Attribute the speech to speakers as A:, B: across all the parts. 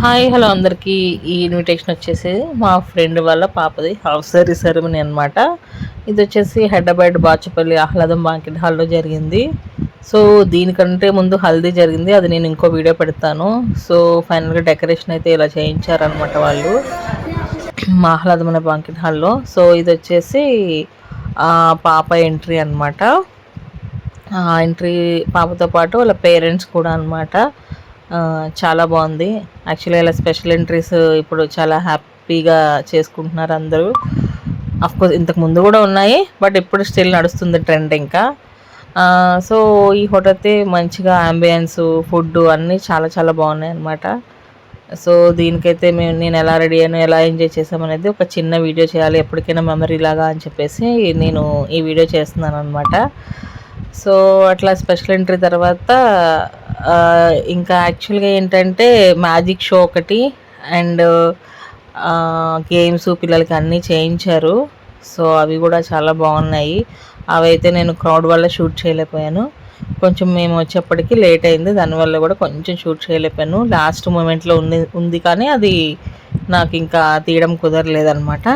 A: Hi hello అందరికీ. ఈ invitation వచ్చేసి మా ఫ్రెండ్ వాళ్ళ పాపది హాఫ్ సారీ సెరమనీ అనమాట. ఇది వచ్చేసి హైదరాబాద్ బాచుపల్లి ఆహ్లాదం బాంకెట్ హాల్లో జరిగింది. సో దీనికంటే ముందు హల్దీ జరిగింది, అది నేను ఇంకో వీడియో పెడతాను. సో ఫైనల్గా డెకరేషన్ అయితే ఇలా చేయించారనమాట వాళ్ళు మా ఆహ్లాదం అనే బాంకెట్ హాల్లో. సో ఇది వచ్చేసి పాప ఎంట్రీ అనమాట. ఎంట్రీ పాపతో పాటు వాళ్ళ పేరెంట్స్ కూడా అనమాట. చాలా బాగుంది. యాక్చువల్గా ఇలా స్పెషల్ ఎంట్రీస్ ఇప్పుడు చాలా హ్యాపీగా చేసుకుంటున్నారు అందరూ. అఫ్కోర్స్ ఇంతకు ముందు కూడా ఉన్నాయి, బట్ ఇప్పుడు స్టిల్ నడుస్తుంది ట్రెండ్ ఇంకా. సో ఈ హోటల్ అయితే మంచిగా అంబియన్స్, ఫుడ్ అన్నీ చాలా చాలా బాగున్నాయి అనమాట. సో దీనికైతే నేను ఎలా రెడీ అయ్యాను, ఎలా ఎంజాయ్ చేసామనేది ఒక చిన్న వీడియో చేయాలి ఎప్పటికైనా మెమరీ లాగా అని చెప్పేసి నేను ఈ వీడియో చేస్తున్నాను అనమాట. సో అట్లా స్పెషల్ ఎంట్రీ తర్వాత ఇంకా యాక్చువల్గా ఏంటంటే మ్యాజిక్ షో ఒకటి అండ్ గేమ్స్ పిల్లలకి అన్నీ చేయించారు. సో అవి కూడా చాలా బాగున్నాయి. అవైతే నేను క్రౌడ్ వల్ల షూట్ చేయలేకపోయాను. కొంచెం మేము వచ్చేప్పటికి లేట్ అయింది, దానివల్ల కూడా కొంచెం షూట్ చేయలేకపోయాను. లాస్ట్ మూమెంట్లో ఉంది కానీ అది నాకు ఇంకా తీయడం కుదరలేదనమాట.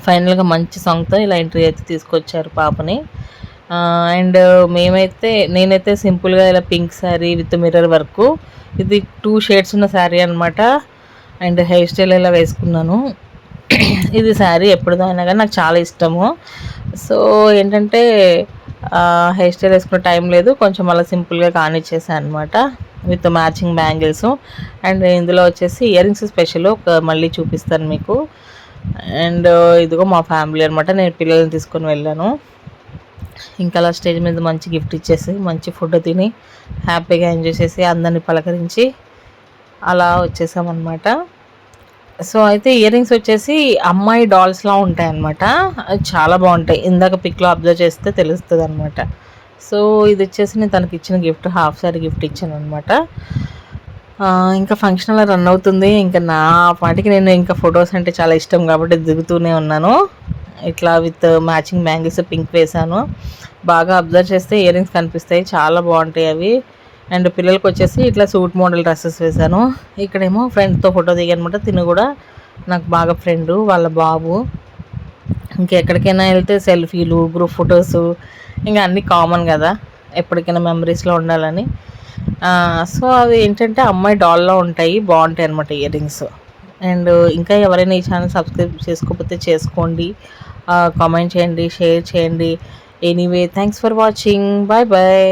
A: ఫైనల్గా మంచి సాంగ్తో ఇలా ఎంట్రీ అయితే తీసుకొచ్చారు పాపని. అండ్ నేనైతే సింపుల్గా ఇలా pink sari with mirror work, ఇది 2 షేడ్స్ ఉన్న శారీ అనమాట. అండ్ హెయిర్ స్టైల్ ఇలా వేసుకున్నాను. ఇది శారీ ఎప్పుడుదో అయినా కానీ నాకు చాలా ఇష్టము. సో ఏంటంటే హెయిర్ స్టైల్ వేసుకునే టైం లేదు, కొంచెం అలా సింపుల్గా కానిచ్చేసాను అనమాట విత్ మ్యాచింగ్ బ్యాంగిల్స్. అండ్ ఇందులో వచ్చేసి ఇయర్ రింగ్స్ స్పెషల్ మళ్ళీ చూపిస్తాను మీకు. అండ్ ఇదిగో మా ఫ్యామిలీ అనమాట, నేను పిల్లల్ని తీసుకొని వెళ్ళాను. ఇంకా అలా స్టేజ్ మీద మంచి గిఫ్ట్ ఇచ్చేసి మంచి ఫుడ్ తిని హ్యాపీగా ఎంజాయ్ చేసి అందరిని పలకరించి అలా వచ్చేసామన్నమాట. సో అయితే ఇయర్ రింగ్స్ వచ్చేసి అమ్మాయి డాల్స్లా ఉంటాయి అన్నమాట, చాలా బాగుంటాయి. ఇందాక పిక్లో అబ్జర్వ్ చేస్తే తెలుస్తుంది అనమాట. సో ఇది వచ్చేసి నేను తనకి ఇచ్చిన గిఫ్ట్, హాఫ్ సారీ గిఫ్ట్ ఇచ్చాను అనమాట. ఇంకా ఫంక్షన్ అలా రన్ అవుతుంది. ఇంకా నా పాటికి నేను ఇంకా ఫొటోస్ అంటే చాలా ఇష్టం కాబట్టి దిగుతూనే ఉన్నాను. ఇట్లా విత్ మ్యాచింగ్ బ్యాంగిల్స్ పింక్ వేసాను. బాగా అబ్జర్వ్ చేస్తే ఇయర్ రింగ్స్ కనిపిస్తాయి, చాలా బాగుంటాయి అవి. అండ్ పిల్లలకి వచ్చేసి ఇట్లా సూట్ మోడల్ డ్రెస్సెస్ వేసాను. ఇక్కడేమో ఫ్రెండ్తో ఫోటో దిగానమాట. తిను కూడా నాకు బాగా ఫ్రెండు, వాళ్ళ బాబు. ఇంకెక్కడికైనా వెళ్తే సెల్ఫీలు, గ్రూప్ ఫొటోస్ ఇంకా అన్నీ కామన్ కదా, ఎప్పటికైనా మెమరీస్లో ఉండాలని. సో అవి ఏంటంటే అమ్మాయి డాల్లో ఉంటాయి, బాగుంటాయి అనమాట ఇయర్ రింగ్స్. అండ్ ఇంకా ఎవరైనా ఈ ఛానల్ సబ్స్క్రైబ్ చేసుకోకపోతే చేసుకోండి, కామెంట్ చేయండి, షేర్ చేయండి. Anyway thanks for watching, bye bye.